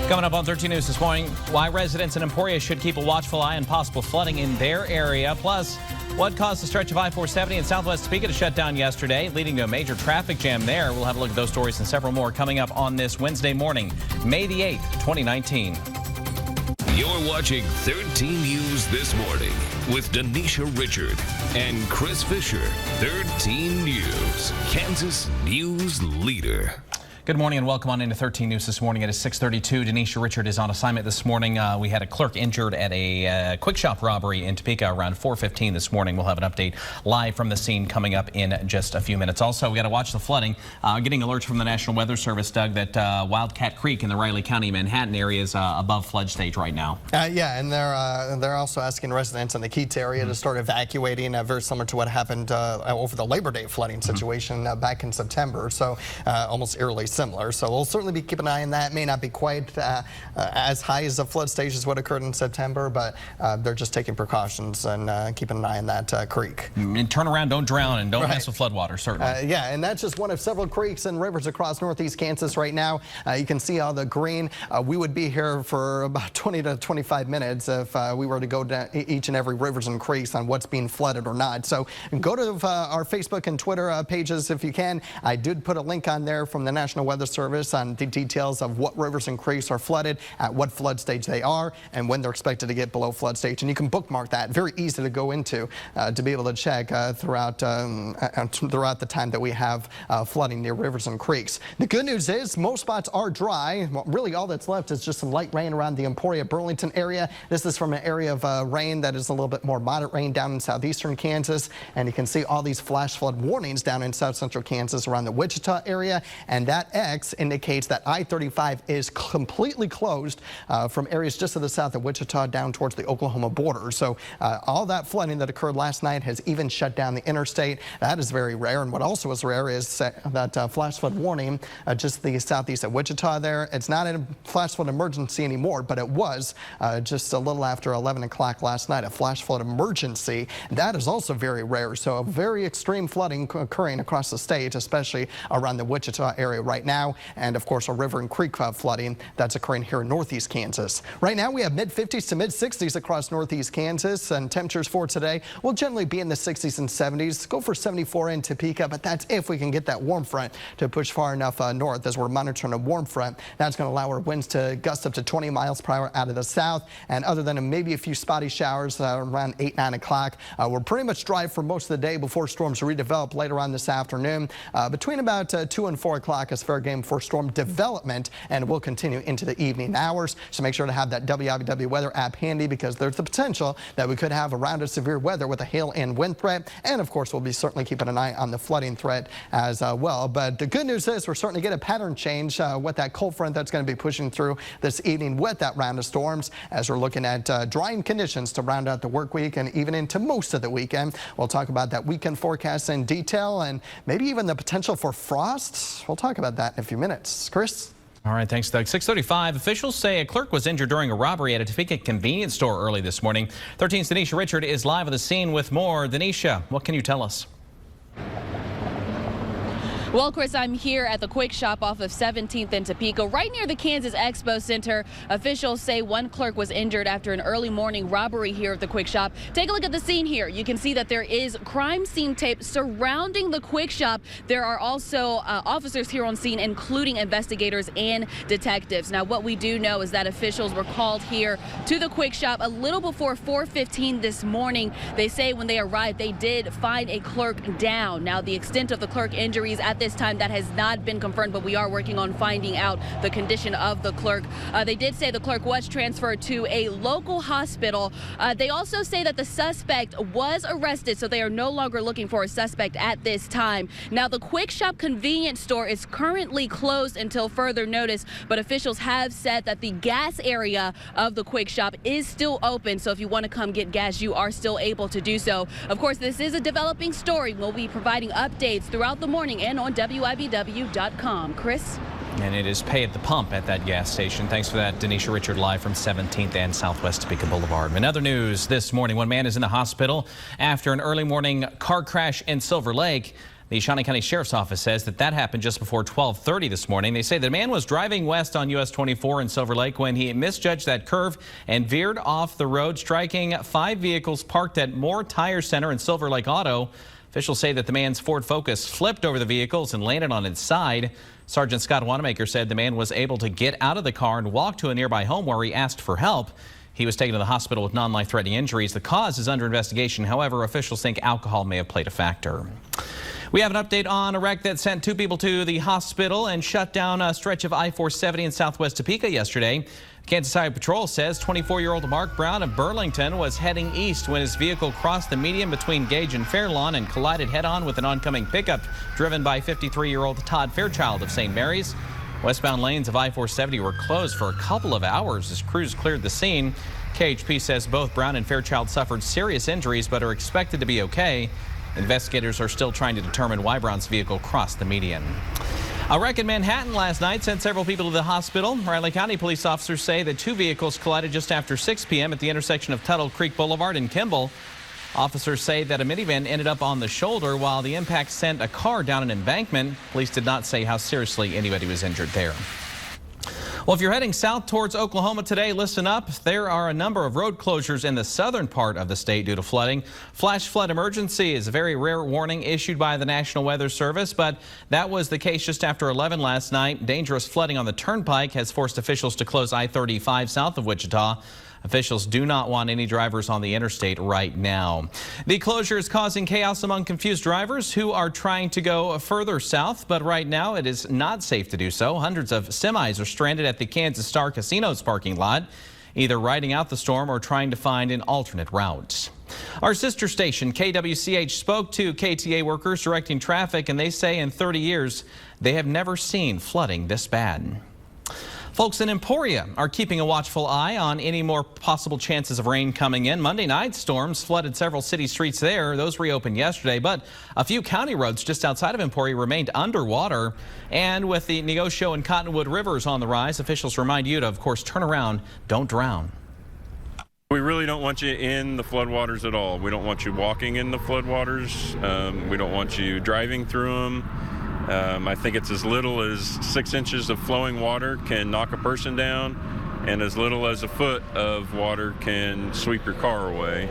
Coming up on 13 News this morning, why residents in Emporia should keep a watchful eye on possible flooding in their area. Plus, what caused the stretch of I-470 in southwest Topeka to shut down yesterday, leading to a major traffic jam there. We'll have a look at those stories and several more coming up on this Wednesday morning, May the 8th, 2019. You're watching 13 News This Morning with Denisha Richard and Chris Fisher. 13 News, Kansas News Leader. Good morning and welcome on into 13 News this morning. It is 6:32. Denisha Richard is on assignment this morning. We had a clerk injured at a quick shop robbery in Topeka around 4:15 this morning. We'll have an update live from the scene coming up in just a few minutes. Also, we got to watch the flooding. Getting alerts from the National Weather Service, Doug, that Wildcat Creek in the Riley County, Manhattan area is above flood stage right now. Yeah, and they're also asking residents in the Keats area to start evacuating, very similar to what happened over the Labor Day flooding situation back in September. So almost eerily similar. So we'll certainly be keeping an eye on that. May not be quite as high as the flood stage as what occurred in September, but they're just taking precautions and keeping an eye on that creek. And turn around, don't drown, and don't mess with floodwater, certainly. Yeah, and that's just one of several creeks and rivers across northeast Kansas right now. You can see all the green. We would be here for about 20 to 25 minutes if we were to go down each and every rivers and creeks on what's being flooded or not. So go to our Facebook and Twitter pages if you can. I did put a link on there from the National Weather Service on the details of what rivers and creeks are flooded, at what flood stage they are, and when they're expected to get below flood stage. And you can bookmark that. Very easy to go into to be able to check throughout the time that we have flooding near rivers and creeks. The good news is most spots are dry. Well, really all that's left is just some light rain around the Emporia, Burlington area. This is from an area of rain that is a little bit more moderate rain down in southeastern Kansas. And you can see all these flash flood warnings down in south central Kansas around the Wichita area. And that X indicates that I-35 is completely closed from areas just to the south of Wichita down towards the Oklahoma border. So all that flooding that occurred last night has even shut down the interstate. That is very rare. And what also is rare is that flash flood warning just the southeast of Wichita there. It's not a flash flood emergency anymore, but it was just a little after 11 o'clock last night, a flash flood emergency. That is also very rare. So very extreme flooding occurring across the state, especially around the Wichita area right now. And of course, a river and creek flooding that's occurring here in northeast Kansas. Right now, we have mid-50s to mid-60s across northeast Kansas, and temperatures for today will generally be in the 60s and 70s. Go for 74 in Topeka, but that's if we can get that warm front to push far enough north, as we're monitoring a warm front. That's going to allow our winds to gust up to 20 miles per hour out of the south. And other than maybe a few spotty showers around 8, 9 o'clock, we're pretty much dry for most of the day before storms redevelop later on this afternoon. Between about 2 and 4 o'clock is fair game for storm development, and will continue into the evening hours. So make sure to have that WIBW weather app handy, because there's the potential that we could have a round of severe weather with a hail and wind threat. And of course, we'll be certainly keeping an eye on the flooding threat as well. But the good news is we're starting to get a pattern change with that cold front that's going to be pushing through this evening with that round of storms, as we're looking at drying conditions to round out the work week and even into most of the weekend. We'll talk about that weekend forecast in detail, and maybe even the potential for frost. We'll talk about that in a few minutes. Chris? All right, thanks, Doug. 6:35. Officials say a clerk was injured during a robbery at a Topeka convenience store early this morning. 13's Denisha Richard is live at the scene with more. Denisha, what can you tell us? Well, Chris, I'm here at the Quick Shop off of 17th and Topeka, right near the Kansas Expo Center. Officials say one clerk was injured after an early morning robbery here at the Quick Shop. Take a look at the scene here. You can see that there is crime scene tape surrounding the Quick Shop. There are also officers here on scene, including investigators and detectives. Now, what we do know is that officials were called here to the Quick Shop a little before 4:15 this morning. They say when they arrived, they did find a clerk down. Now, the extent of the clerk injuries at this time, that has not been confirmed, but we are working on finding out the condition of the clerk. They did say the clerk was transferred to a local hospital. They also say that the suspect was arrested, so they are no longer looking for a suspect at this time. Now, the Quick Shop convenience store is currently closed until further notice, but officials have said that the gas area of the Quick Shop is still open, so if you want to come get gas, you are still able to do so. Of course, this is a developing story. We'll be providing updates throughout the morning and on WIBW.com. Chris? And it is pay at the pump at that gas station. Thanks for that, Denisha Richard, live from 17th and Southwest Topeka Boulevard. In other news this morning, one man is in the hospital after an early morning car crash in Silver Lake. The Shawnee County Sheriff's Office says that happened just before 12:30 this morning. They say the man was driving west on US 24 in Silver Lake when he misjudged that curve and veered off the road, striking 5 vehicles parked at Moore Tire Center in Silver Lake Auto. Officials say that the man's Ford Focus flipped over the vehicles and landed on its side. Sergeant Scott Wanamaker said the man was able to get out of the car and walk to a nearby home where he asked for help. He was taken to the hospital with non-life-threatening injuries. The cause is under investigation. However, officials think alcohol may have played a factor. We have an update on a wreck that sent 2 people to the hospital and shut down a stretch of I-470 in southwest Topeka yesterday. Kansas Highway Patrol says 24-year-old Mark Brown of Burlington was heading east when his vehicle crossed the median between Gage and Fairlawn and collided head-on with an oncoming pickup driven by 53-year-old Todd Fairchild of St. Mary's. Westbound lanes of I-470 were closed for a couple of hours as crews cleared the scene. KHP says both Brown and Fairchild suffered serious injuries but are expected to be okay. Investigators are still trying to determine why Brown's vehicle crossed the median. A wreck in Manhattan last night sent several people to the hospital. Riley County police officers say that 2 vehicles collided just after 6 p.m. at the intersection of Tuttle Creek Boulevard and Kimball. Officers say that a minivan ended up on the shoulder while the impact sent a car down an embankment. Police did not say how seriously anybody was injured there. Well, if you're heading south towards Oklahoma today, listen up. There are a number of road closures in the southern part of the state due to flooding. Flash flood emergency is a very rare warning issued by the National Weather Service, but that was the case just after 11 last night. Dangerous flooding on the turnpike has forced officials to close I-35 south of Wichita. Officials do not want any drivers on the interstate right now. The closure is causing chaos among confused drivers who are trying to go further south, but right now it is not safe to do so. Hundreds of semis are stranded at the Kansas Star Casino's parking lot, either riding out the storm or trying to find an alternate route. Our sister station, KWCH, spoke to KTA workers directing traffic, and they say in 30 years they have never seen flooding this bad. Folks in Emporia are keeping a watchful eye on any more possible chances of rain coming in. Monday night storms flooded several city streets there. Those reopened yesterday, but a few county roads just outside of Emporia remained underwater. And with the Negotiation and Cottonwood rivers on the rise, officials remind you to, of course, turn around, don't drown. We really don't want you in the floodwaters at all. We don't want you walking in the floodwaters. We don't want you driving through them. I think it's as little as 6 inches of flowing water can knock a person down, and as little as a foot of water can sweep your car away.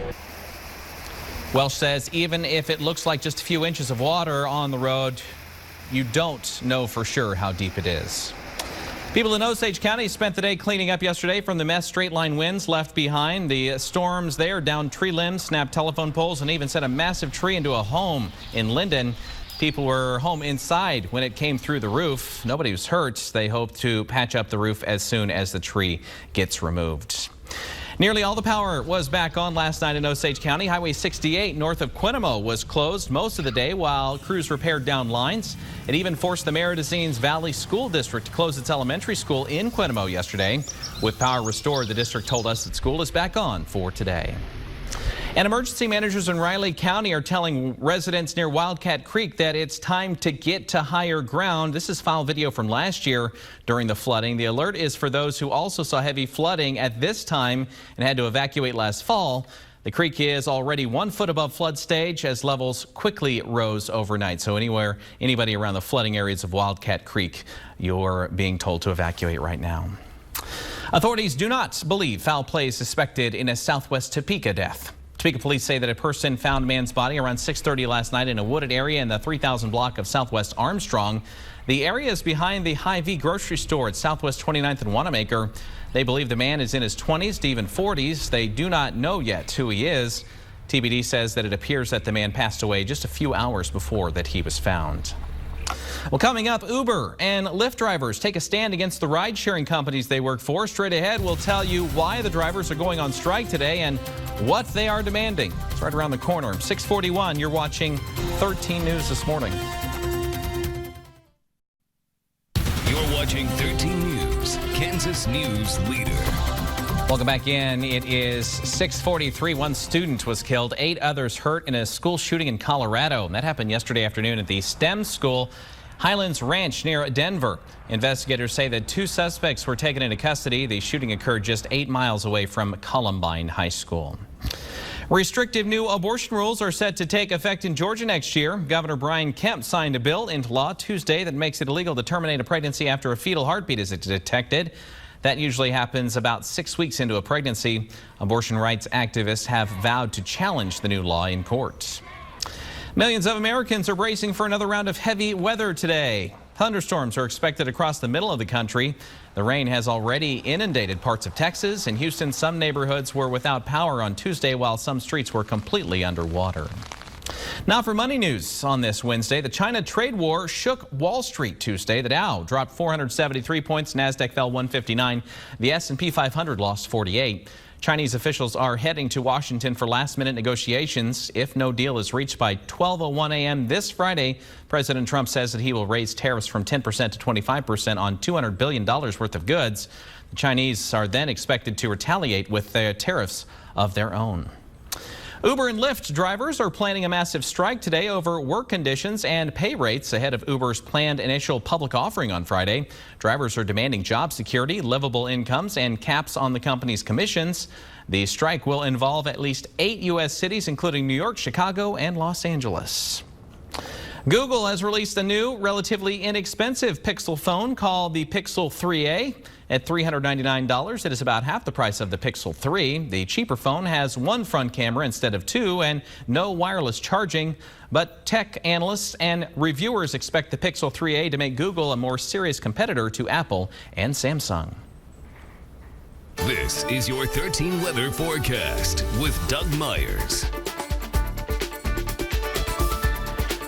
Welsh says even if it looks like just a few inches of water on the road, you don't know for sure how deep it is. People in Osage County spent the day cleaning up yesterday from the mess straight line winds left behind. The storms there downed tree limbs, snapped telephone poles, and even sent a massive tree into a home in Linden. People were home inside when it came through the roof. Nobody was hurt. They hope to patch up the roof as soon as the tree gets removed. Nearly all the power was back on last night in Osage County. Highway 68 north of Quinamo was closed most of the day while crews repaired down lines. It even forced the Maridazines Valley School District to close its elementary school in Quinamo yesterday. With power restored, the district told us that school is back on for today. And emergency managers in Riley County are telling residents near Wildcat Creek that it's time to get to higher ground. This is file video from last year during the flooding. The alert is for those who also saw heavy flooding at this time and had to evacuate last fall. The creek is already 1 foot above flood stage as levels quickly rose overnight. So anybody around the flooding areas of Wildcat Creek, you're being told to evacuate right now. Authorities do not believe foul play is suspected in a southwest Topeka death. Topeka police say that a person found a man's body around 6:30 last night in a wooded area in the 3000 block of Southwest Armstrong. The area is behind the Hy-Vee grocery store at Southwest 29th and Wanamaker. They believe the man is in his 20s to even 40s. They do not know yet who he is. TBD says that it appears that the man passed away just a few hours before that he was found. Well, coming up, Uber and Lyft drivers take a stand against the ride-sharing companies they work for. Straight ahead, we'll tell you why the drivers are going on strike today and what they are demanding. It's right around the corner. 6:41, you're watching 13 News this morning. You're watching 13 News, Kansas News Leader. Welcome back in. It is 6:43. 1 student was killed, 8 others hurt in a school shooting in Colorado. That happened yesterday afternoon at the STEM school, Highlands Ranch near Denver. Investigators say that 2 suspects were taken into custody. The shooting occurred just 8 miles away from Columbine High School. Restrictive new abortion rules are set to take effect in Georgia next year. Governor Brian Kemp signed a bill into law Tuesday that makes it illegal to terminate a pregnancy after a fetal heartbeat is detected. That usually happens about 6 weeks into a pregnancy. Abortion rights activists have vowed to challenge the new law in court. Millions of Americans are bracing for another round of heavy weather today. Thunderstorms are expected across the middle of the country. The rain has already inundated parts of Texas. In Houston, some neighborhoods were without power on Tuesday, while some streets were completely underwater. Now for money news on this Wednesday. The China trade war shook Wall Street Tuesday. The Dow dropped 473 points. NASDAQ fell 159. The S&P 500 lost 48. Chinese officials are heading to Washington for last-minute negotiations. If no deal is reached by 12:01 a.m. this Friday, President Trump says that he will raise tariffs from 10% to 25% on $200 billion worth of goods. The Chinese are then expected to retaliate with their tariffs of their own. Uber and Lyft drivers are planning a massive strike today over work conditions and pay rates ahead of Uber's planned initial public offering on Friday. Drivers are demanding job security, livable incomes, and caps on the company's commissions. The strike will involve at least 8 U.S. cities, including New York, Chicago, and Los Angeles. Google has released a new, relatively inexpensive Pixel phone called the Pixel 3a. At $399, it is about half the price of the Pixel 3. The cheaper phone has one front camera instead of two and no wireless charging. But tech analysts and reviewers expect the Pixel 3a to make Google a more serious competitor to Apple and Samsung. This is your 13 weather forecast with Doug Myers.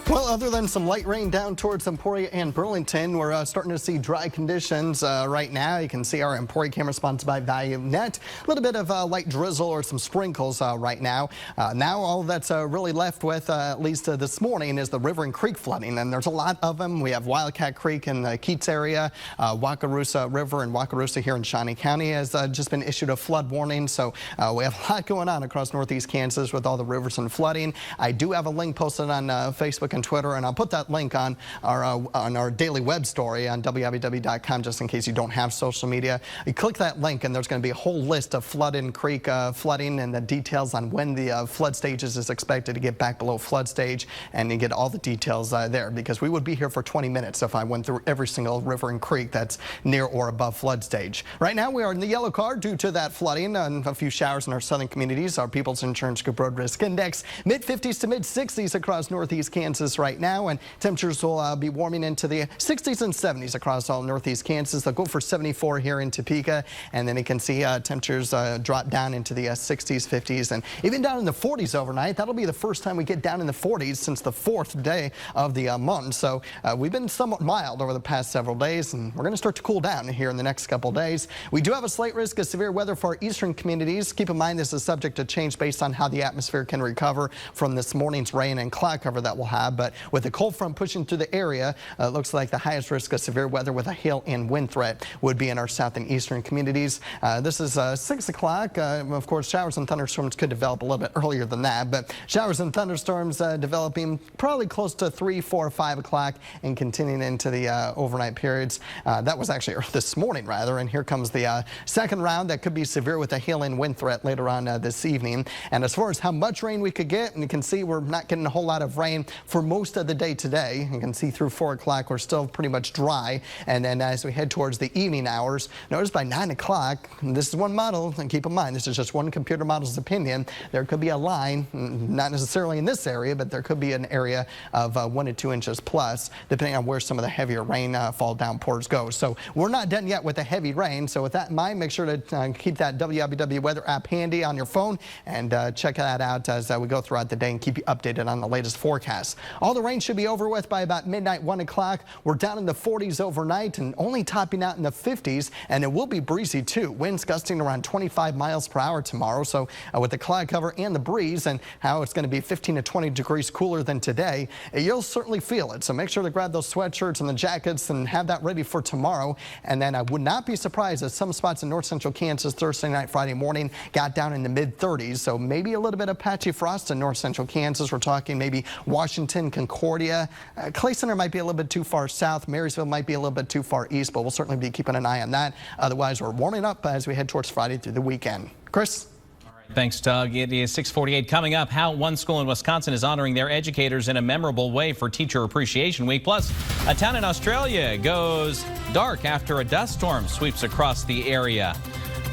Well, other than some light rain down towards Emporia and Burlington, we're starting to see dry conditions right now. You can see our Emporia camera sponsored by ValueNet. A little bit of light drizzle or some sprinkles right now. Now all that's really left with, at least this morning, is the river and creek flooding. And there's a lot of them. We have Wildcat Creek in the Keats area. Wakarusa River in Wakarusa here in Shawnee County has just been issued a flood warning. So we have a lot going on across northeast Kansas with all the rivers and flooding. I do have a link posted on Facebook and Twitter, and I'll put that link on our daily web story on WIBW.com just in case you don't have social media. You click that link and there's going to be a whole list of flood and creek flooding and the details on when the flood stages is expected to get back below flood stage, and you get all the details there, because we would be here for 20 minutes if I went through every single river and creek that's near or above flood stage. Right now we are in the yellow card due to that flooding and a few showers in our southern communities. Our People's Insurance Group Road Risk Index mid-50s to mid-60s across northeast Kansas right now, and temperatures will be warming into the 60s and 70s across all northeast Kansas. They'll go for 74 here in Topeka, and then you can see temperatures drop down into the 60s, 50s, and even down in the 40s overnight. That'll be the first time we get down in the 40s since the 4th day of the month. So we've been somewhat mild over the past several days, and we're going to start to cool down here in the next couple days. We do have a slight risk of severe weather for our eastern communities. Keep in mind this is subject to change based on how the atmosphere can recover from this morning's rain and cloud cover that we'll have. But with the cold front pushing through the area, it looks like the highest risk of severe weather with a hail and wind threat would be in our south and eastern communities. This is 6 o'clock. Of course, showers and thunderstorms could develop a little bit earlier than that, but showers and thunderstorms developing probably close to 3, 4, 5 o'clock and continuing into the overnight periods. That was actually this morning, rather, and here comes the second round that could be severe with a hail and wind threat later on this evening. And as far as how much rain we could get, and you can see we're not getting a whole lot of rain for most of the day today. You can see through 4 o'clock we're still pretty much dry, and then as we head towards the evening hours, notice by 9 o'clock, this is one model, and keep in mind this is just one computer model's opinion, there could be a line, not necessarily in this area, but there could be an area of 1 to 2 inches plus, depending on where some of the heavier rainfall downpours go. So we're not done yet with the heavy rain, so with that in mind, make sure to keep that WIBW weather app handy on your phone and check that out as we go throughout the day and keep you updated on the latest forecasts. All the rain should be over with by about midnight, 1 o'clock. We're down in the 40s overnight and only topping out in the 50s, and it will be breezy too. Winds gusting around 25 miles per hour tomorrow. So with the cloud cover and the breeze and how it's going to be 15 to 20 degrees cooler than today, you'll certainly feel it. So make sure to grab those sweatshirts and the jackets and have that ready for tomorrow. And then I would not be surprised if some spots in north central Kansas Thursday night, Friday morning got down in the mid 30s. So maybe a little bit of patchy frost in north central Kansas. We're talking maybe Washington, Concordia. Clay Center might be a little bit too far south. Marysville might be a little bit too far east, but we'll certainly be keeping an eye on that. Otherwise, we're warming up as we head towards Friday through the weekend. Chris? All right. Thanks, Doug. It is 6:48. Coming up, how one school in Wisconsin is honoring their educators in a memorable way for Teacher Appreciation Week. Plus, a town in Australia goes dark after a dust storm sweeps across the area.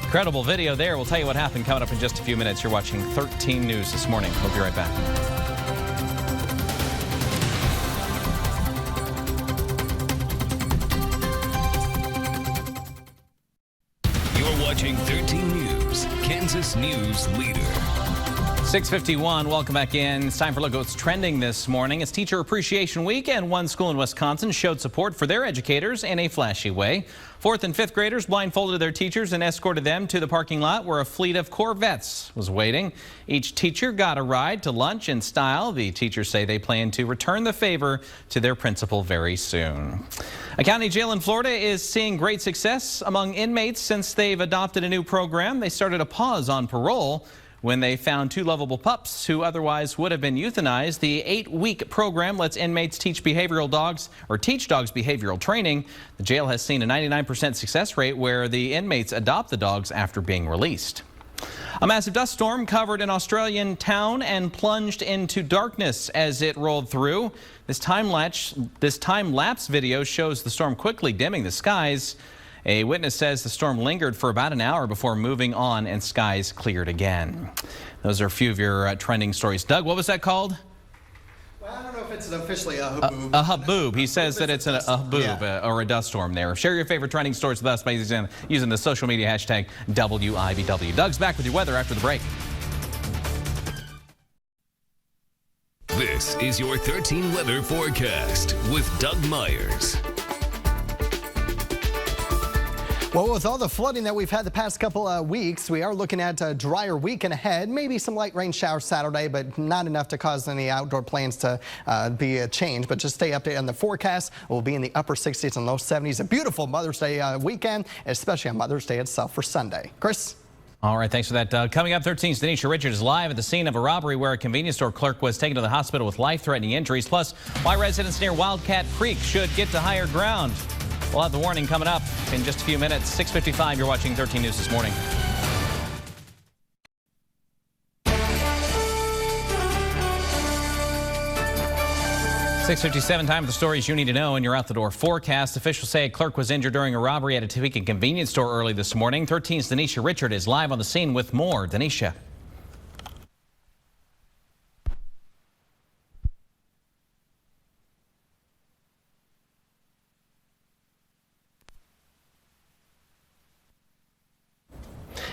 Incredible video there. We'll tell you what happened coming up in just a few minutes. You're watching 13 News this morning. We'll be right back. Watching 13 News, Kansas News Leader. 6:51. Welcome back in. It's time for a look at what's trending this morning. It's Teacher Appreciation Week, and one school in Wisconsin showed support for their educators in a flashy way. 4th and 5th graders blindfolded their teachers and escorted them to the parking lot where a fleet of Corvettes was waiting. Each teacher got a ride to lunch in style. The teachers say they plan to return the favor to their principal very soon. A county jail in Florida is seeing great success among inmates since they've adopted a new program. They started a pause on parole when they found 2 lovable pups who otherwise would have been euthanized. The 8-week program lets inmates teach dogs behavioral training. The jail has seen a 99% success rate where the inmates adopt the dogs after being released. A massive dust storm covered an Australian town and plunged into darkness as it rolled through. This time-lapse video shows the storm quickly dimming the skies. A witness says the storm lingered for about an hour before moving on and skies cleared again. Those are a few of your trending stories. Doug, what was that called? Well, I don't know if it's officially a haboob. A haboob. He says that it's a haboob or a dust storm there. Share your favorite trending stories with us by using the social media hashtag WIBW. Doug's back with your weather after the break. This is your 13 weather forecast with Doug Myers. Well, with all the flooding that we've had the past couple of weeks, we are looking at a drier weekend ahead. Maybe some light rain showers Saturday, but not enough to cause any outdoor plans to be a change. But just stay updated on the forecast. We'll be in the upper 60s and low 70s. A beautiful Mother's Day weekend, especially on Mother's Day itself for Sunday. Chris? All right, thanks for that, Doug. Coming up, 13's Denisha Richards is live at the scene of a robbery where a convenience store clerk was taken to the hospital with life-threatening injuries. Plus, why residents near Wildcat Creek should get to higher ground. We'll have the warning coming up in just a few minutes. 6:55, you're watching 13 News this morning. .57 time for the stories you need to know in your out-the-door forecast. Officials say a clerk was injured during a robbery at a Topeka convenience store early this morning. 13's Denisha Richard is live on the scene with more. Denisha.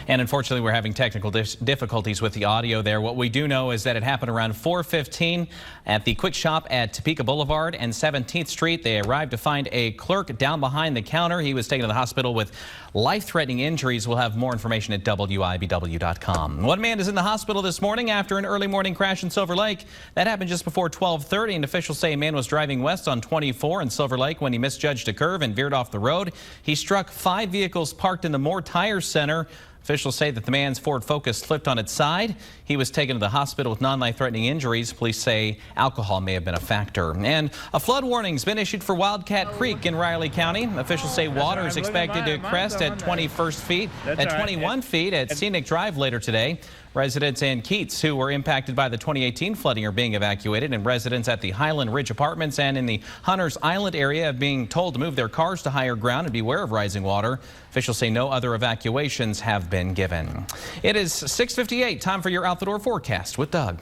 And unfortunately, we're having technical difficulties with the audio there. What we do know is that it happened around 4:15 at the Quick Shop at Topeka Boulevard and 17th Street. They arrived to find a clerk down behind the counter. He was taken to the hospital with life-threatening injuries. We'll have more information at WIBW.com. One man is in the hospital this morning after an early morning crash in Silver Lake. That happened just before 12:30, and officials say a man was driving west on 24 in Silver Lake when he misjudged a curve and veered off the road. He struck 5 vehicles parked in the Moore Tire Center. Officials say that the man's Ford Focus slipped on its side. He was taken to the hospital with non-life-threatening injuries. Police say alcohol may have been a factor. And a flood warning's been issued for Wildcat Creek in Riley County. Officials say water is expected to crest at 21 feet at Scenic Drive later today. Residents in Keats who were impacted by the 2018 flooding are being evacuated, and residents at the Highland Ridge Apartments and in the Hunters Island area are being told to move their cars to higher ground and beware of rising water. Officials say no other evacuations have been given. It is 6:58, time for your out-the-door forecast with Doug.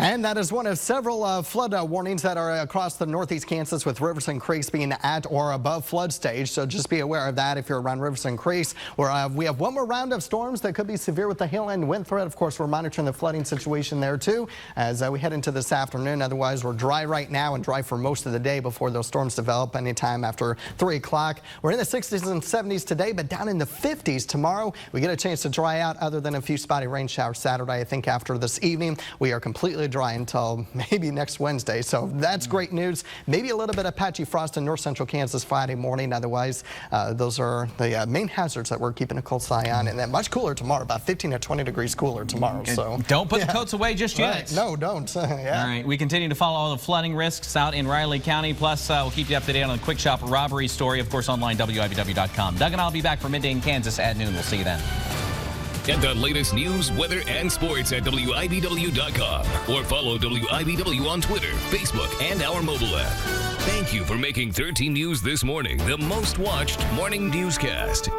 And that is one of several flood warnings that are across the northeast Kansas, with rivers and creeks being at or above flood stage. So just be aware of that if you're around rivers and creeks. Where we have one more round of storms that could be severe with the hail and wind threat. Of course, we're monitoring the flooding situation there too as we head into this afternoon. Otherwise, we're dry right now and dry for most of the day before those storms develop anytime after 3 o'clock. We're in the 60s and 70s today, but down in the 50s tomorrow. We get a chance to dry out other than a few spotty rain showers Saturday. I think after this evening, we are completely dry until maybe next Wednesday. So that's great news. Maybe a little bit of patchy frost in north central Kansas Friday morning. Otherwise, those are the main hazards that we're keeping a close eye on. And then much cooler tomorrow, about 15 to 20 degrees cooler tomorrow. So don't put the coats away just yet. Right. No, don't. Yeah. All right. We continue to follow all the flooding risks out in Riley County. Plus, we'll keep you up to date on the Quick Shop robbery story. Of course, online, WIBW.com. Doug and I'll be back for Midday in Kansas at noon. We'll see you then. Get the latest news, weather, and sports at WIBW.com or follow WIBW on Twitter, Facebook, and our mobile app. Thank you for making 13 News This Morning the most watched morning newscast.